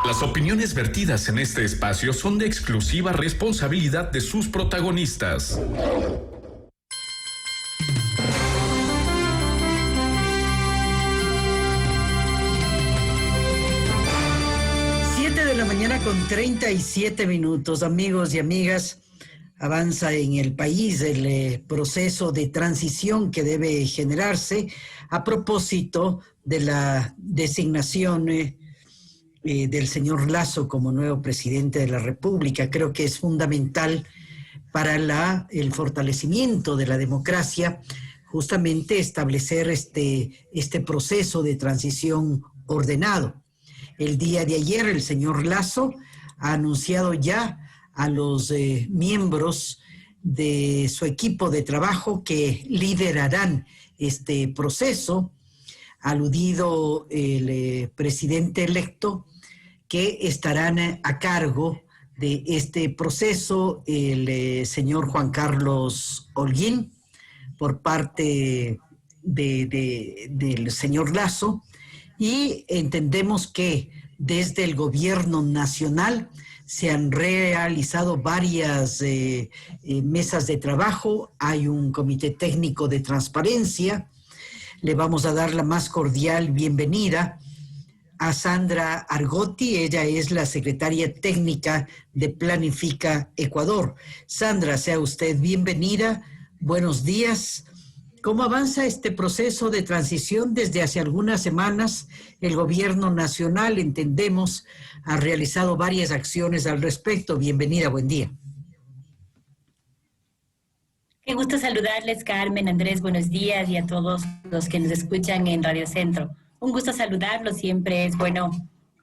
Las opiniones vertidas en este espacio son de exclusiva responsabilidad de sus protagonistas. De la mañana con 37 minutos, amigos y amigas. Avanza en el país el proceso de transición que debe generarse a propósito de la designación del señor Lasso como nuevo presidente de la República. Creo que es fundamental para el fortalecimiento de la democracia justamente establecer este proceso de transición ordenado. El día de ayer el señor Lasso ha anunciado ya a los miembros de su equipo de trabajo que liderarán este proceso, aludido el presidente electo, que estarán a cargo de este proceso el señor Juan Carlos Holguín por parte del señor Lasso. Y entendemos que desde el gobierno nacional se han realizado varias mesas de trabajo. Hay un comité técnico de transparencia. Le vamos a dar la más cordial bienvenida a Sandra Argotti. Ella es la secretaria técnica de Planifica Ecuador. Sandra, sea usted bienvenida. Buenos días. ¿Cómo avanza este proceso de transición? Desde hace algunas semanas el gobierno nacional, entendemos, ha realizado varias acciones al respecto. Bienvenida, buen día. Qué gusto saludarles, Carmen, Andrés, buenos días, y a todos los que nos escuchan en Radio Centro. Un gusto saludarlos, siempre es bueno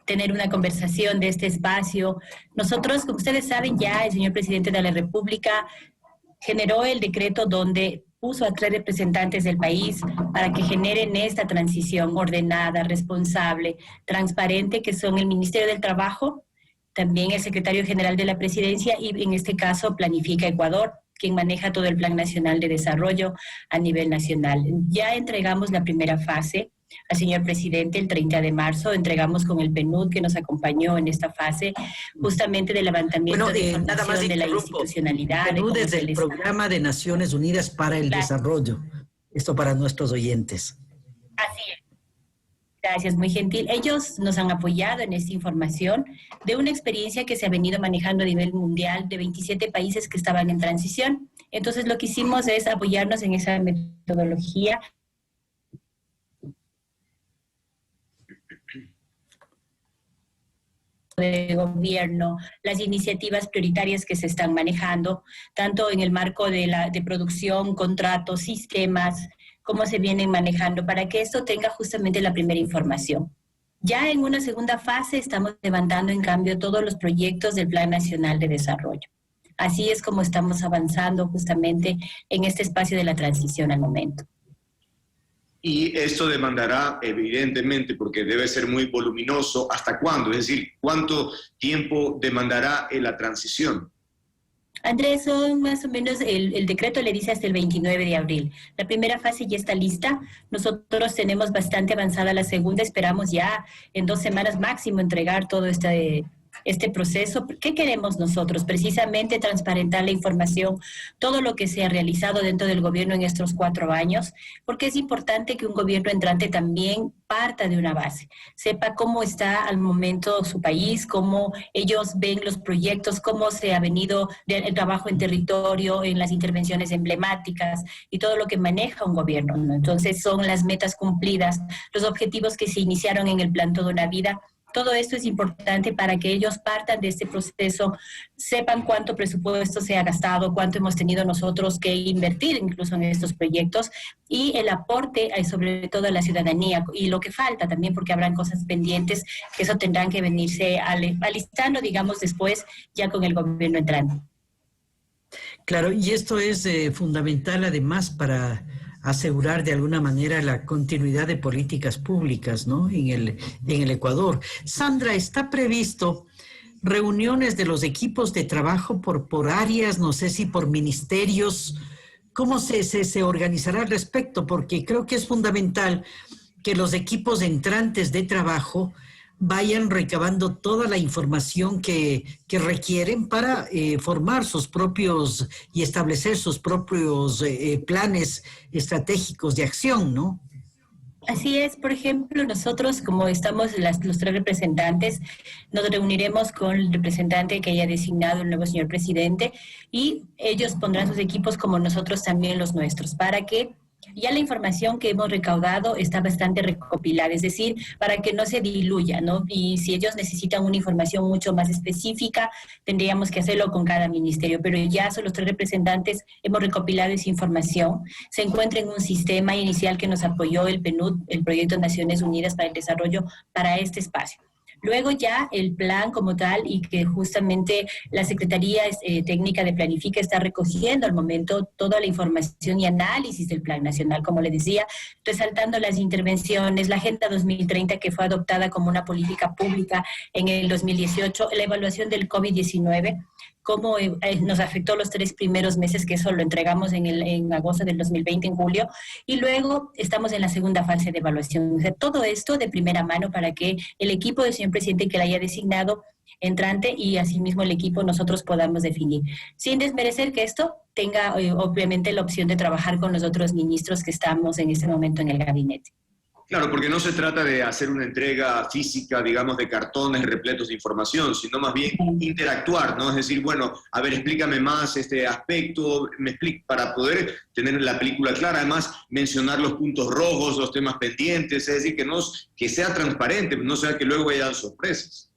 tener una conversación de este espacio. Nosotros, como ustedes saben ya, el señor presidente de la República generó el decreto donde puso a 3 representantes del país para que generen esta transición ordenada, responsable, transparente, que son el Ministerio del Trabajo, también el Secretario General de la Presidencia y en este caso Planifica Ecuador, quien maneja todo el Plan Nacional de Desarrollo a nivel nacional. Ya entregamos la primera fase al señor presidente el 30 de marzo, entregamos con el PNUD que nos acompañó en esta fase, justamente del levantamiento de información de la institucionalidad. El PNUD es el Programa de Naciones Unidas para el Desarrollo. Esto para nuestros oyentes. Así es. Gracias, muy gentil. Ellos nos han apoyado en esta información de una experiencia que se ha venido manejando a nivel mundial de 27 países que estaban en transición. Entonces, lo que hicimos es apoyarnos en esa metodología de gobierno, las iniciativas prioritarias que se están manejando, tanto en el marco de producción, contratos, sistemas, cómo se vienen manejando, para que esto tenga justamente la primera información. Ya en una segunda fase estamos levantando, en cambio, todos los proyectos del Plan Nacional de Desarrollo. Así es como estamos avanzando justamente en este espacio de la transición al momento. Y esto demandará, evidentemente, porque debe ser muy voluminoso, ¿hasta cuándo? Es decir, ¿cuánto tiempo demandará la transición? Andrés, son más o menos, el decreto le dice hasta el 29 de abril. La primera fase ya está lista. Nosotros tenemos bastante avanzada la segunda. Esperamos ya en 2 semanas máximo entregar todo este proceso. ¿Qué queremos nosotros? Precisamente transparentar la información, todo lo que se ha realizado dentro del gobierno en estos 4 años, porque es importante que un gobierno entrante también parta de una base, sepa cómo está al momento su país, cómo ellos ven los proyectos, cómo se ha venido el trabajo en territorio, en las intervenciones emblemáticas y todo lo que maneja un gobierno, ¿no? Entonces son las metas cumplidas, los objetivos que se iniciaron en el plan Toda una Vida. Todo esto es importante para que ellos partan de este proceso, sepan cuánto presupuesto se ha gastado, cuánto hemos tenido nosotros que invertir incluso en estos proyectos y el aporte sobre todo a la ciudadanía y lo que falta también, porque habrán cosas pendientes que eso tendrán que venirse alistando, digamos, después ya con el gobierno entrante. Claro, y esto es fundamental además para asegurar de alguna manera la continuidad de políticas públicas, ¿no?, en el Ecuador. Sandra, ¿está previsto reuniones de los equipos de trabajo por áreas, no sé si por ministerios? ¿Cómo se organizará al respecto? Porque creo que es fundamental que los equipos entrantes de trabajo vayan recabando toda la información que requieren para formar sus propios y establecer sus propios planes estratégicos de acción, ¿no? Así es, por ejemplo, nosotros como estamos los tres representantes, nos reuniremos con el representante que haya designado el nuevo señor presidente y ellos pondrán sus equipos como nosotros también los nuestros, para que ya la información que hemos recaudado está bastante recopilada, es decir, para que no se diluya, ¿no? Y si ellos necesitan una información mucho más específica, tendríamos que hacerlo con cada ministerio, pero ya son los tres representantes, hemos recopilado esa información. Se encuentra en un sistema inicial que nos apoyó el PNUD, el Proyecto de Naciones Unidas para el Desarrollo, para este espacio. Luego ya el plan como tal y que justamente la Secretaría Técnica de Planifica está recogiendo al momento toda la información y análisis del Plan Nacional, como le decía, resaltando las intervenciones, la Agenda 2030 que fue adoptada como una política pública en el 2018, la evaluación del COVID-19, cómo nos afectó los 3 primeros meses, que eso lo entregamos en agosto del 2020, en julio, y luego estamos en la segunda fase de evaluación. O sea, todo esto de primera mano para que el equipo del señor presidente que la haya designado entrante y asimismo el equipo nosotros podamos definir. Sin desmerecer que esto tenga obviamente la opción de trabajar con los otros ministros que estamos en este momento en el gabinete. Claro, porque no se trata de hacer una entrega física, digamos, de cartones repletos de información, sino más bien interactuar, ¿no? Es decir, bueno, a ver, explícame más este aspecto, para poder tener la película clara, además mencionar los puntos rojos, los temas pendientes, es decir, que sea transparente, no sea que luego haya sorpresas.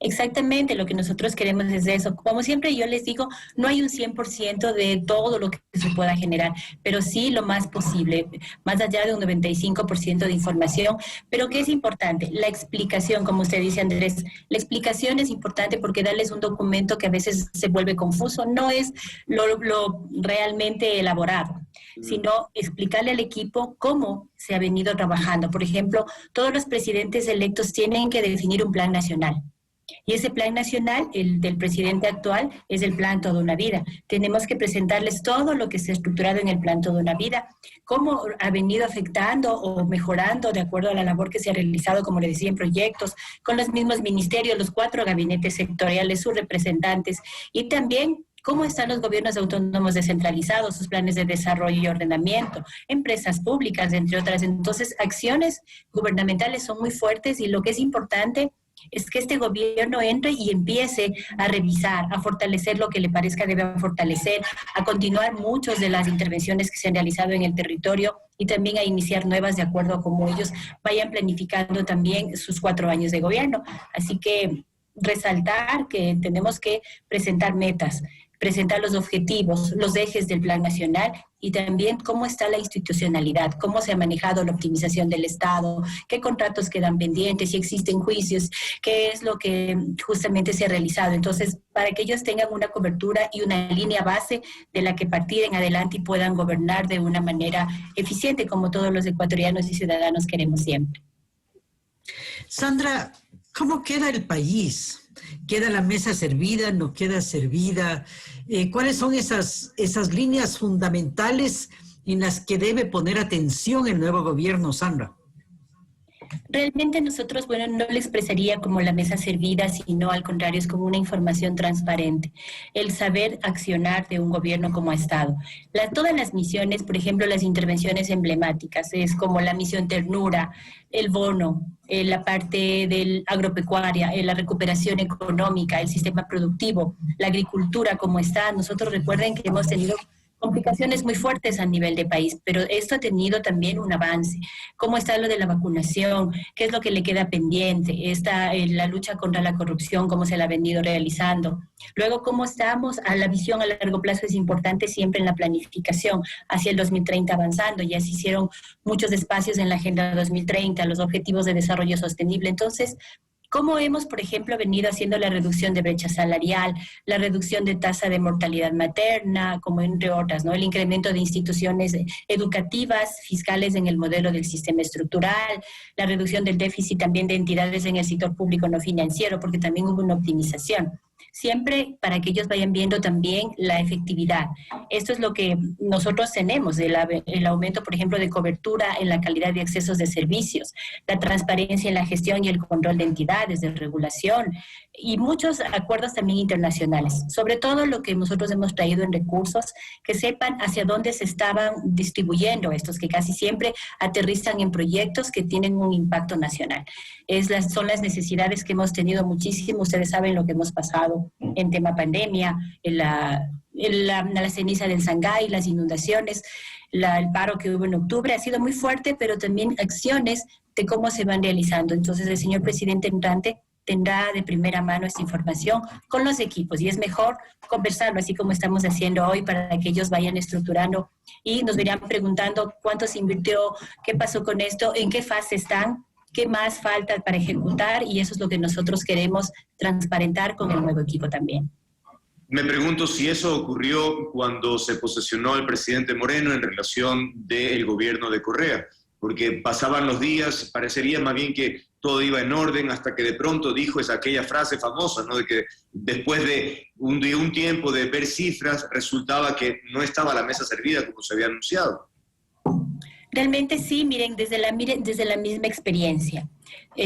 Exactamente, lo que nosotros queremos es eso. Como siempre yo les digo, no hay un 100% de todo lo que se pueda generar, pero sí lo más posible, más allá de un 95% de información. Pero ¿qué es importante? La explicación, como usted dice, Andrés, la explicación es importante porque darles un documento que a veces se vuelve confuso, no es lo realmente elaborado, sino explicarle al equipo cómo se ha venido trabajando. Por ejemplo, todos los presidentes electos tienen que definir un plan nacional. Y ese plan nacional, el del presidente actual, es el plan Toda una Vida. Tenemos que presentarles todo lo que se ha estructurado en el plan Toda una Vida, cómo ha venido afectando o mejorando de acuerdo a la labor que se ha realizado, como le decía, en proyectos, con los mismos ministerios, los 4 gabinetes sectoriales, sus representantes, y también cómo están los gobiernos autónomos descentralizados, sus planes de desarrollo y ordenamiento, empresas públicas, entre otras. Entonces, acciones gubernamentales son muy fuertes y lo que es importante es que este gobierno entre y empiece a revisar, a fortalecer lo que le parezca debe fortalecer, a continuar muchas de las intervenciones que se han realizado en el territorio y también a iniciar nuevas de acuerdo a cómo ellos vayan planificando también sus 4 años de gobierno. Así que resaltar que tenemos que presentar metas, presentar los objetivos, los ejes del Plan Nacional y también cómo está la institucionalidad, cómo se ha manejado la optimización del Estado, qué contratos quedan pendientes, si existen juicios, qué es lo que justamente se ha realizado. Entonces, para que ellos tengan una cobertura y una línea base de la que partir en adelante y puedan gobernar de una manera eficiente, como todos los ecuatorianos y ciudadanos queremos siempre. Sandra, ¿cómo queda el país? ¿Queda la mesa servida? ¿No queda servida? ¿Cuáles son esas líneas fundamentales en las que debe poner atención el nuevo gobierno, Sandra? Realmente nosotros, bueno, no lo expresaría como la mesa servida, sino al contrario, es como una información transparente. El saber accionar de un gobierno como ha estado. Todas las misiones, por ejemplo, las intervenciones emblemáticas, es como la misión Ternura, el bono, la parte del agropecuaria, la recuperación económica, el sistema productivo, la agricultura como está. Nosotros recuerden que hemos tenido complicaciones muy fuertes a nivel de país, pero esto ha tenido también un avance. ¿Cómo está lo de la vacunación? ¿Qué es lo que le queda pendiente? Está la lucha contra la corrupción, cómo se la ha venido realizando. Luego, ¿cómo estamos? A la visión a largo plazo es importante siempre en la planificación hacia el 2030 avanzando. Ya se hicieron muchos espacios en la Agenda 2030, los Objetivos de Desarrollo Sostenible. Entonces, ¿cómo hemos, por ejemplo, venido haciendo la reducción de brecha salarial, la reducción de tasa de mortalidad materna, como entre otras, ¿no? El incremento de instituciones educativas, fiscales en el modelo del sistema estructural, la reducción del déficit también de entidades en el sector público no financiero, porque también hubo una optimización. siempre para que ellos vayan viendo también la efectividad. Esto es lo que nosotros tenemos, el aumento, por ejemplo, de cobertura en la calidad de accesos de servicios, la transparencia en la gestión y el control de entidades, de regulación, y muchos acuerdos también internacionales. Sobre todo lo que nosotros hemos traído en recursos, que sepan hacia dónde se estaban distribuyendo estos, que casi siempre aterrizan en proyectos que tienen un impacto nacional. Son las necesidades que hemos tenido muchísimo. Ustedes saben lo que hemos pasado en tema pandemia, la ceniza del Sangay, las inundaciones, el paro que hubo en octubre. Ha sido muy fuerte, pero también acciones de cómo se van realizando. Entonces, el señor presidente entrante tendrá de primera mano esta información con los equipos, y es mejor conversarlo así como estamos haciendo hoy para que ellos vayan estructurando y nos irán preguntando cuánto se invirtió, qué pasó con esto, en qué fase están, qué más falta para ejecutar, y eso es lo que nosotros queremos transparentar con el nuevo equipo también. Me pregunto si eso ocurrió cuando se posesionó el presidente Moreno en relación del gobierno de Correa, porque pasaban los días, parecería más bien que todo iba en orden hasta que de pronto dijo aquella frase famosa, ¿no? De que después de un tiempo de ver cifras, resultaba que no estaba la mesa servida como se había anunciado. Realmente sí, miren, desde la misma experiencia,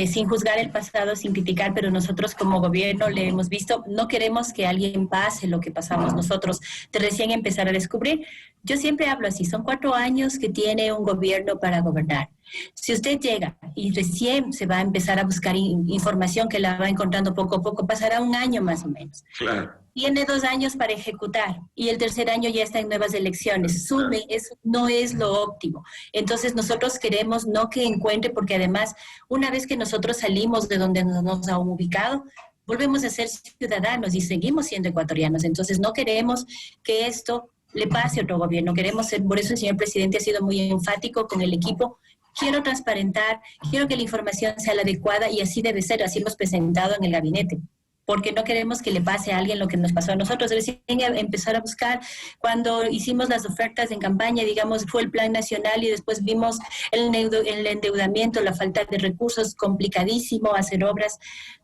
sin juzgar el pasado, sin criticar, pero nosotros como gobierno le hemos visto, no queremos que alguien pase lo que pasamos nosotros de recién empezar a descubrir. Yo siempre hablo así, son 4 años que tiene un gobierno para gobernar. Si usted llega y recién se va a empezar a buscar información que la va encontrando poco a poco, pasará 1 año más o menos. Claro. Tiene 2 años para ejecutar y el tercer año ya está en nuevas elecciones. Sume, eso no es lo óptimo. Entonces nosotros queremos no que encuentre, porque además una vez que nosotros salimos de donde nos han ubicado, volvemos a ser ciudadanos y seguimos siendo ecuatorianos. Entonces no queremos que esto le pase a otro gobierno. Queremos ser, por eso el señor presidente ha sido muy enfático con el equipo. Quiero transparentar, quiero que la información sea la adecuada, y así debe ser, así hemos presentado en el gabinete, porque no queremos que le pase a alguien lo que nos pasó a nosotros. Recién empezar a buscar, cuando hicimos las ofertas en campaña, digamos, fue el plan nacional y después vimos el endeudamiento, la falta de recursos, complicadísimo hacer obras.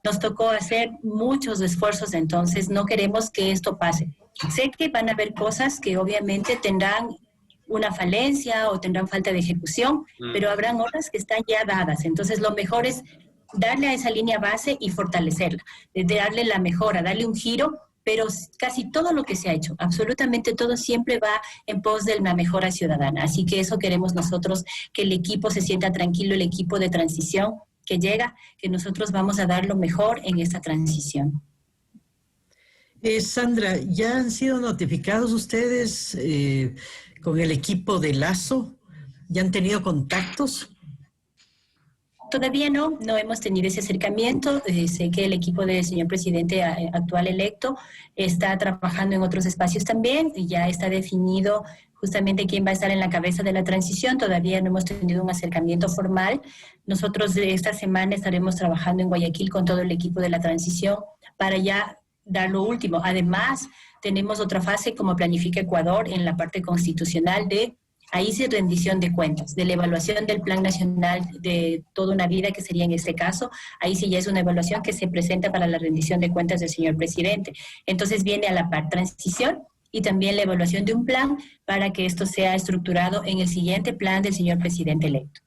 Nos tocó hacer muchos esfuerzos, entonces no queremos que esto pase. Sé que van a haber cosas que obviamente tendrán una falencia o tendrán falta de ejecución, pero habrán otras que están ya dadas. Entonces lo mejor es darle a esa línea base y fortalecerla, de darle la mejora, darle un giro, pero casi todo lo que se ha hecho, absolutamente todo, siempre va en pos de una mejora ciudadana. Así que eso queremos nosotros, que el equipo se sienta tranquilo, el equipo de transición que llega, que nosotros vamos a dar lo mejor en esta transición. Sandra, ¿ya han sido notificados ustedes con el equipo de Lazo? ¿Ya han tenido contactos? Todavía no hemos tenido ese acercamiento. Sé que el equipo del señor presidente actual electo está trabajando en otros espacios también, y ya está definido justamente quién va a estar en la cabeza de la transición. Todavía no hemos tenido un acercamiento formal. Nosotros esta semana estaremos trabajando en Guayaquil con todo el equipo de la transición para ya dar lo último. Además, tenemos otra fase como planifica Ecuador en la parte constitucional ahí sí rendición de cuentas, de la evaluación del Plan Nacional de Toda una Vida, que sería en este caso. Ahí sí ya es una evaluación que se presenta para la rendición de cuentas del señor presidente. Entonces viene a la par transición y también la evaluación de un plan para que esto sea estructurado en el siguiente plan del señor presidente electo.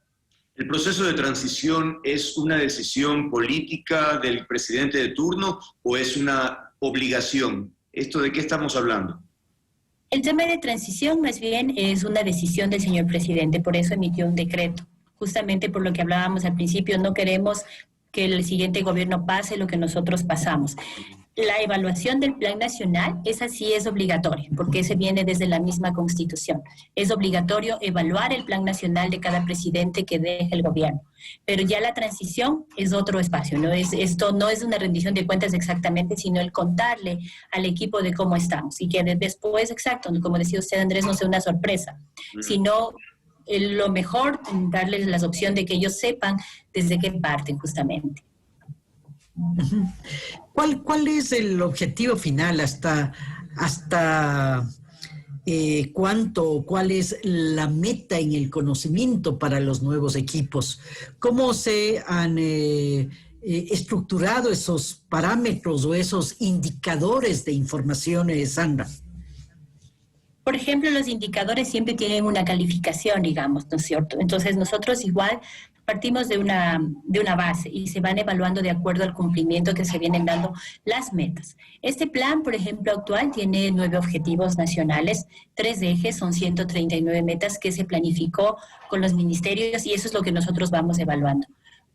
¿El proceso de transición es una decisión política del presidente de turno o es una obligación? ¿Esto de qué estamos hablando? El tema de transición más bien es una decisión del señor presidente, por eso emitió un decreto. Justamente por lo que hablábamos al principio, no queremos que el siguiente gobierno pase lo que nosotros pasamos. La evaluación del Plan Nacional, esa sí es obligatoria, porque ese viene desde la misma Constitución. Es obligatorio evaluar el Plan Nacional de cada presidente que deje el gobierno. Pero ya la transición es otro espacio, ¿no? Esto no es una rendición de cuentas exactamente, sino el contarle al equipo de cómo estamos. Y que después, exacto, como decía usted, Andrés, no sea una sorpresa, sino lo mejor, darles la opción de que ellos sepan desde qué parten justamente. ¿Cuál es el objetivo final? ¿Hasta cuál es la meta en el conocimiento para los nuevos equipos? ¿Cómo se han estructurado esos parámetros o esos indicadores de información, Sandra? Por ejemplo, los indicadores siempre tienen una calificación, digamos, ¿no es cierto? Entonces, nosotros igual partimos de una base y se van evaluando de acuerdo al cumplimiento que se vienen dando las metas. Este plan, por ejemplo, actual tiene 9 objetivos nacionales, 3 ejes, son 139 metas que se planificó con los ministerios y eso es lo que nosotros vamos evaluando.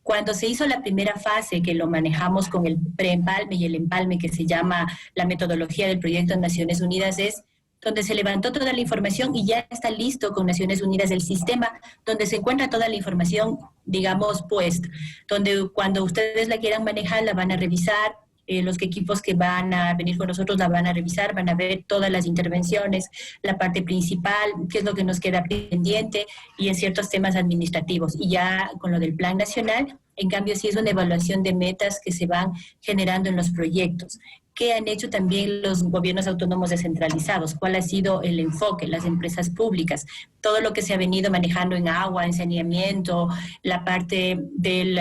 Cuando se hizo la primera fase, que lo manejamos con el preempalme y el empalme, que se llama la metodología del proyecto de Naciones Unidas, es donde se levantó toda la información y ya está listo con Naciones Unidas el sistema, donde se encuentra toda la información, digamos, puesta, donde cuando ustedes la quieran manejar, la van a revisar, los equipos que van a venir con nosotros la van a revisar, van a ver todas las intervenciones, la parte principal, qué es lo que nos queda pendiente y en ciertos temas administrativos. Y ya con lo del Plan Nacional, en cambio, sí es una evaluación de metas que se van generando en los proyectos. ¿Qué han hecho también los gobiernos autónomos descentralizados? ¿Cuál ha sido el enfoque? Las empresas públicas, todo lo que se ha venido manejando en agua, en saneamiento, la parte del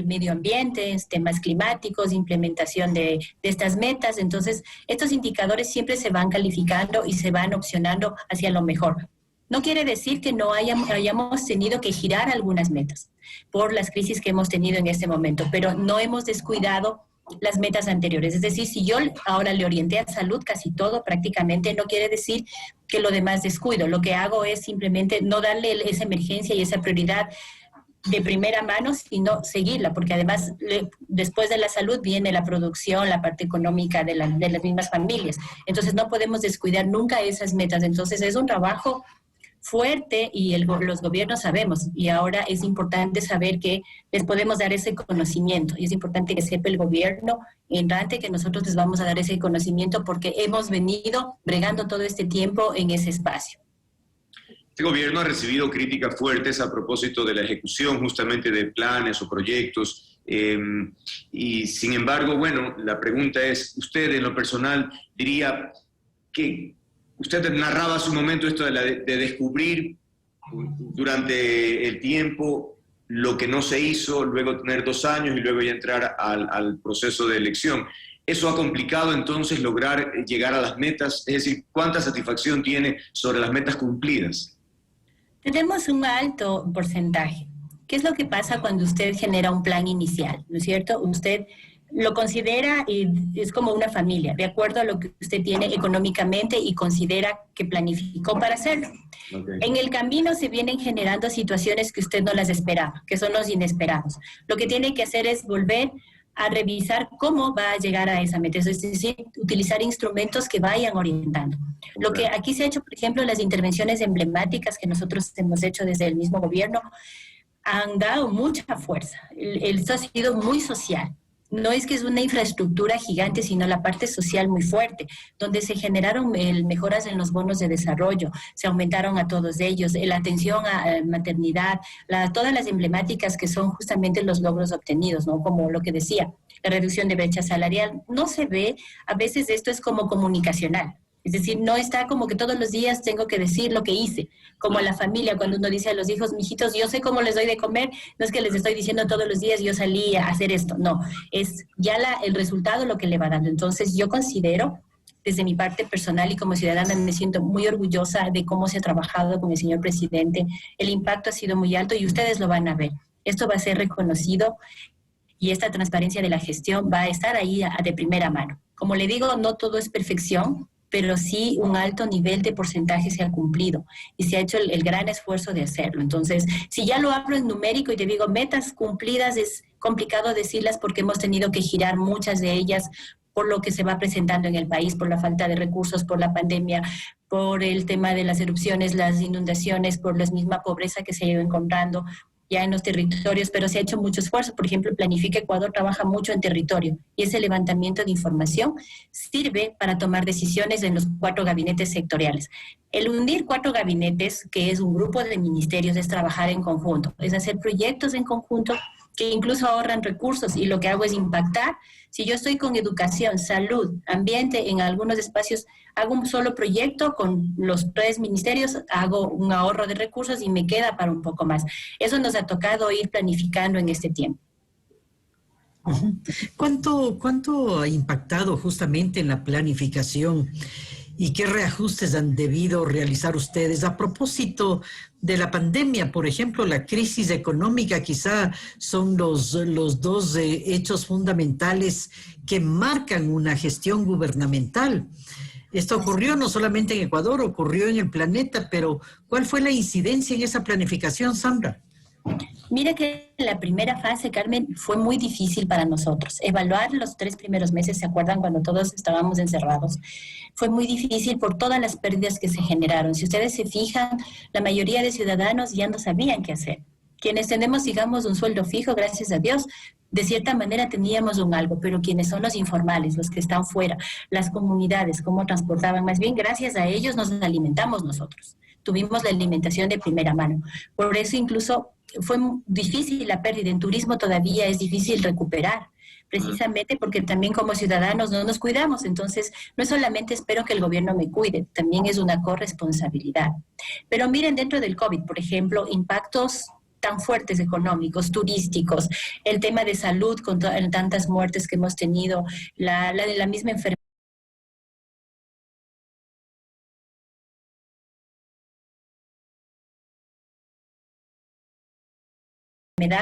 medio ambiente, temas climáticos, implementación de estas metas. Entonces, estos indicadores siempre se van calificando y se van opcionando hacia lo mejor. No quiere decir que no hayamos tenido que girar algunas metas por las crisis que hemos tenido en este momento, pero no hemos descuidado las metas anteriores. Es decir, si yo ahora le orienté a salud casi todo prácticamente, no quiere decir que lo demás descuido. Lo que hago es simplemente no darle esa emergencia y esa prioridad de primera mano, sino seguirla, porque además después de la salud viene la producción, la parte económica de las mismas familias. Entonces no podemos descuidar nunca esas metas. Entonces es un trabajo fuerte y los gobiernos sabemos, y ahora es importante saber que les podemos dar ese conocimiento, y es importante que sepa el gobierno entrante que nosotros les vamos a dar ese conocimiento porque hemos venido bregando todo este tiempo en ese espacio. Este gobierno ha recibido críticas fuertes a propósito de la ejecución justamente de planes o proyectos, y sin embargo, bueno, la pregunta es, usted en lo personal diría que usted narraba hace un momento esto de descubrir durante el tiempo lo que no se hizo, luego tener 2 años y luego ya entrar al proceso de elección. ¿Eso ha complicado entonces lograr llegar a las metas? Es decir, ¿cuánta satisfacción tiene sobre las metas cumplidas? Tenemos un alto porcentaje. ¿Qué es lo que pasa cuando usted genera un plan inicial? ¿No es cierto? Usted lo considera y es como una familia, de acuerdo a lo que usted tiene económicamente y considera que planificó para hacerlo. Okay. En el camino se vienen generando situaciones que usted no las esperaba, que son los inesperados. Lo que tiene que hacer es volver a revisar cómo va a llegar a esa meta, es decir, utilizar instrumentos que vayan orientando. Lo que aquí se ha hecho, por ejemplo, las intervenciones emblemáticas que nosotros hemos hecho desde el mismo gobierno, han dado mucha fuerza. Esto ha sido muy social. No es que es una infraestructura gigante, sino la parte social muy fuerte, donde se generaron mejoras en los bonos de desarrollo, se aumentaron a todos ellos, la atención a maternidad, todas las emblemáticas que son justamente los logros obtenidos, ¿no? Como lo que decía, la reducción de brecha salarial. No se ve, a veces esto es como comunicacional. Es decir, no está como que todos los días tengo que decir lo que hice, como a la familia cuando uno dice a los hijos, mijitos, yo sé cómo les doy de comer, no es que les estoy diciendo todos los días yo salí a hacer esto, no, es ya el resultado lo que le va dando. Entonces yo considero, desde mi parte personal y como ciudadana, me siento muy orgullosa de cómo se ha trabajado con el señor presidente, el impacto ha sido muy alto y ustedes lo van a ver, esto va a ser reconocido y esta transparencia de la gestión va a estar ahí de primera mano. Como le digo, no todo es perfección, pero sí un alto nivel de porcentaje se ha cumplido y se ha hecho el gran esfuerzo de hacerlo. Entonces, si ya lo hablo en numérico y te digo metas cumplidas, es complicado decirlas porque hemos tenido que girar muchas de ellas por lo que se va presentando en el país, por la falta de recursos, por la pandemia, por el tema de las erupciones, las inundaciones, por la misma pobreza que se ha ido encontrando ya en los territorios, pero se ha hecho mucho esfuerzo. Por ejemplo, Planifica Ecuador trabaja mucho en territorio y ese levantamiento de información sirve para tomar decisiones en los 4 gabinetes sectoriales. El unir 4 gabinetes, que es un grupo de ministerios, es trabajar en conjunto, es hacer proyectos en conjunto que incluso ahorran recursos y lo que hago es impactar. Si yo estoy con educación, salud, ambiente, en algunos espacios hago un solo proyecto con los 3 ministerios, hago un ahorro de recursos y me queda para un poco más. Eso nos ha tocado ir planificando en este tiempo. Ujú. ¿Cuánto ha impactado justamente en la planificación y qué reajustes han debido realizar ustedes? A propósito de la pandemia, por ejemplo, la crisis económica quizá son los dos hechos fundamentales que marcan una gestión gubernamental. Esto ocurrió no solamente en Ecuador, ocurrió en el planeta, pero ¿cuál fue la incidencia en esa planificación, Sandra? Mira que la primera fase, Carmen, fue muy difícil para nosotros. Evaluar los 3 primeros meses, ¿se acuerdan cuando todos estábamos encerrados? Fue muy difícil por todas las pérdidas que se generaron. Si ustedes se fijan, la mayoría de ciudadanos ya no sabían qué hacer. Quienes tenemos, digamos, un sueldo fijo, gracias a Dios, de cierta manera teníamos un algo, pero quienes son los informales, los que están fuera, las comunidades, cómo transportaban, más bien gracias a ellos nos alimentamos nosotros. Tuvimos la alimentación de primera mano. Por eso incluso fue difícil la pérdida. En turismo todavía es difícil recuperar, precisamente porque también como ciudadanos no nos cuidamos. Entonces, no es solamente espero que el gobierno me cuide, también es una corresponsabilidad. Pero miren, dentro del COVID, por ejemplo, impactos tan fuertes económicos, turísticos, el tema de salud con tantas muertes que hemos tenido, la misma enfermedad.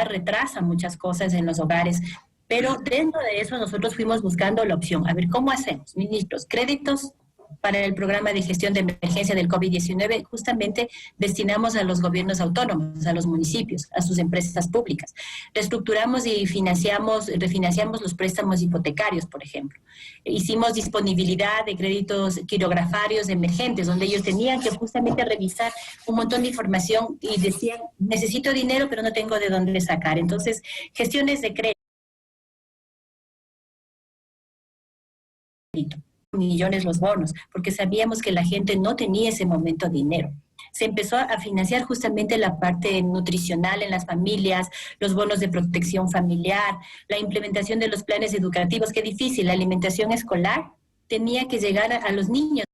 Retrasa muchas cosas en los hogares, pero dentro de eso nosotros fuimos buscando la opción. A ver, ¿cómo hacemos? Ministros, créditos para el programa de gestión de emergencia del COVID-19, justamente destinamos a los gobiernos autónomos, a los municipios, a sus empresas públicas. Reestructuramos y refinanciamos los préstamos hipotecarios, por ejemplo. Hicimos disponibilidad de créditos quirografarios emergentes, donde ellos tenían que justamente revisar un montón de información y decían, necesito dinero, pero no tengo de dónde sacar. Entonces, gestiones de crédito. Millones los bonos, porque sabíamos que la gente no tenía ese momento dinero. Se empezó a financiar justamente la parte nutricional en las familias, los bonos de protección familiar, la implementación de los planes educativos. Qué difícil, la alimentación escolar tenía que llegar a los niños.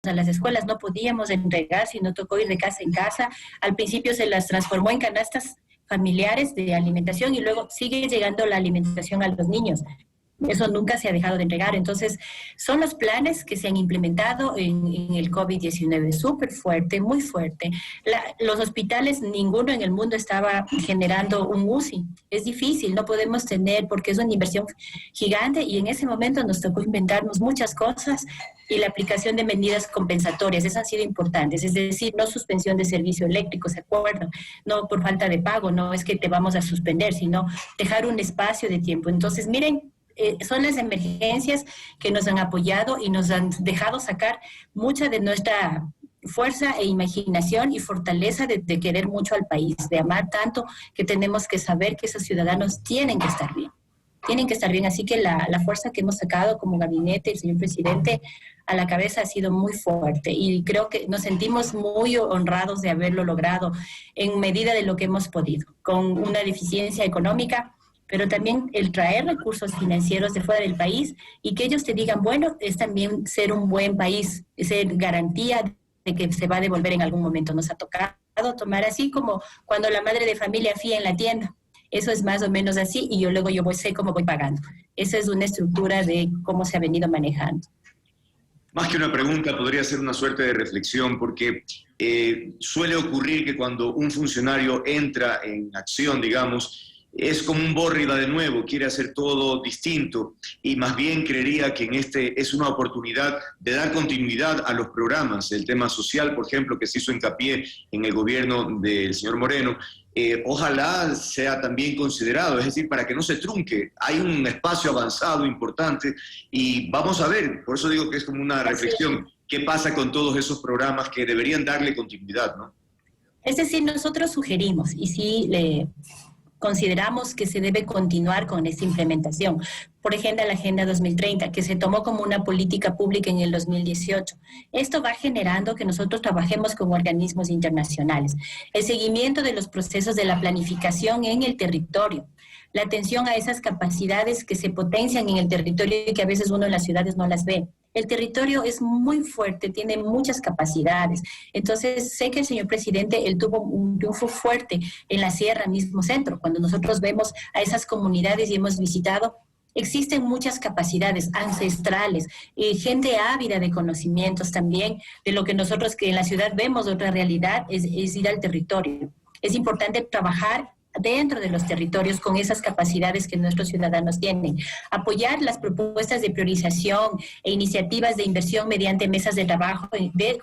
A las escuelas no podíamos entregar, sino tocó ir de casa en casa. Al principio se las transformó en canastas familiares de alimentación y luego sigue llegando la alimentación a los niños. Eso nunca se ha dejado de entregar. Entonces, son los planes que se han implementado en el COVID-19, súper fuerte, muy fuerte. Los hospitales, ninguno en el mundo estaba generando un UCI. Es difícil, no podemos tener, porque es una inversión gigante y en ese momento nos tocó inventarnos muchas cosas y la aplicación de medidas compensatorias, esas han sido importantes, es decir, no suspensión de servicio eléctrico, ¿se acuerdan? No por falta de pago, no es que te vamos a suspender, sino dejar un espacio de tiempo. Entonces, miren, son las emergencias que nos han apoyado y nos han dejado sacar mucha de nuestra fuerza e imaginación y fortaleza de querer mucho al país, de amar tanto, que tenemos que saber que esos ciudadanos tienen que estar bien. Tienen que estar bien, así que la fuerza que hemos sacado como gabinete, el señor presidente, a la cabeza ha sido muy fuerte y creo que nos sentimos muy honrados de haberlo logrado en medida de lo que hemos podido, con una deficiencia económica, pero también el traer recursos financieros de fuera del país y que ellos te digan, bueno, es también ser un buen país, ser garantía de que se va a devolver en algún momento. Nos ha tocado tomar así como cuando la madre de familia fía en la tienda. Eso es más o menos así y luego yo sé cómo voy pagando. Esa es una estructura de cómo se ha venido manejando. Más que una pregunta, podría ser una suerte de reflexión, porque suele ocurrir que cuando un funcionario entra en acción, digamos, es como un borre y va de nuevo, quiere hacer todo distinto y más bien creería que en este es una oportunidad de dar continuidad a los programas. El tema social, por ejemplo, que se hizo hincapié en el gobierno del señor Moreno, ojalá sea también considerado, es decir, para que no se trunque. Hay un espacio avanzado importante y vamos a ver, por eso digo que es como una reflexión, qué pasa con todos esos programas que deberían darle continuidad, ¿no? Es decir, nosotros sugerimos y sí consideramos que se debe continuar con esta implementación. Por ejemplo, la Agenda 2030, que se tomó como una política pública en el 2018. Esto va generando que nosotros trabajemos con organismos internacionales. El seguimiento de los procesos de la planificación en el territorio. La atención a esas capacidades que se potencian en el territorio y que a veces uno en las ciudades no las ve. El territorio es muy fuerte, tiene muchas capacidades. Entonces, sé que el señor presidente, él tuvo un triunfo fuerte en la Sierra, mismo centro. Cuando nosotros vemos a esas comunidades y hemos visitado, existen muchas capacidades ancestrales, gente ávida de conocimientos también, de lo que nosotros que en la ciudad vemos otra realidad, es ir al territorio. Es importante trabajar dentro de los territorios con esas capacidades que nuestros ciudadanos tienen. Apoyar las propuestas de priorización e iniciativas de inversión mediante mesas de trabajo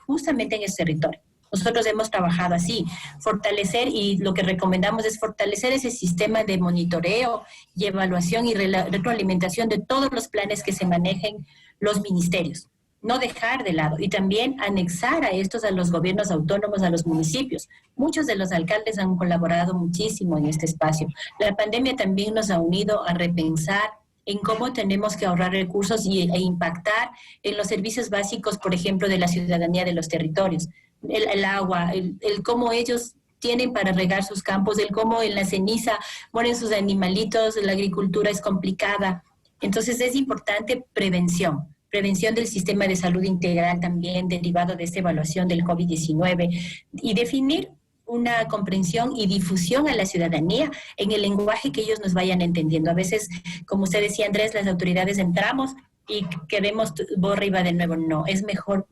justamente en ese territorio. Nosotros hemos trabajado así, fortalecer, y lo que recomendamos es fortalecer ese sistema de monitoreo y evaluación y retroalimentación de todos los planes que se manejen los ministerios. No dejar de lado y también anexar a estos a los gobiernos autónomos, a los municipios. Muchos de los alcaldes han colaborado muchísimo en este espacio. La pandemia también nos ha unido a repensar en cómo tenemos que ahorrar recursos e impactar en los servicios básicos, por ejemplo, de la ciudadanía de los territorios. El agua, el cómo ellos tienen para regar sus campos, el cómo en la ceniza mueren sus animalitos, la agricultura es complicada. Entonces es importante prevención del sistema de salud integral también derivado de esta evaluación del COVID-19 y definir una comprensión y difusión a la ciudadanía en el lenguaje que ellos nos vayan entendiendo. A veces, como usted decía, Andrés, las autoridades entramos y queremos borra y va de nuevo. No, es mejor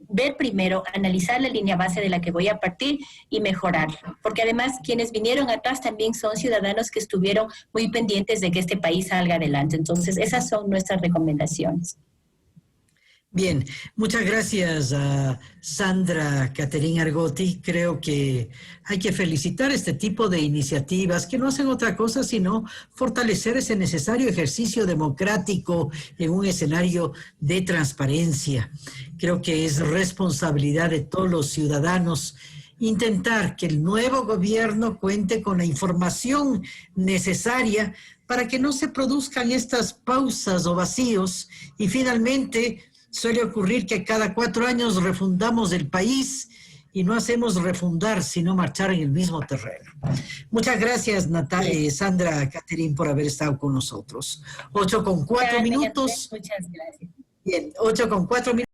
ver primero, analizar la línea base de la que voy a partir y mejorar. Porque además quienes vinieron atrás también son ciudadanos que estuvieron muy pendientes de que este país salga adelante. Entonces, esas son nuestras recomendaciones. Bien, muchas gracias a Sandra Caterina Argotti. Creo que hay que felicitar este tipo de iniciativas que no hacen otra cosa sino fortalecer ese necesario ejercicio democrático en un escenario de transparencia. Creo que es responsabilidad de todos los ciudadanos intentar que el nuevo gobierno cuente con la información necesaria para que no se produzcan estas pausas o vacíos y finalmente suele ocurrir que cada 4 años refundamos el país y no hacemos refundar, sino marchar en el mismo terreno. Muchas gracias, Sandra Caterina, por haber estado con nosotros. 8:04 minutos. Muchas gracias. Bien, 8:04 minutos.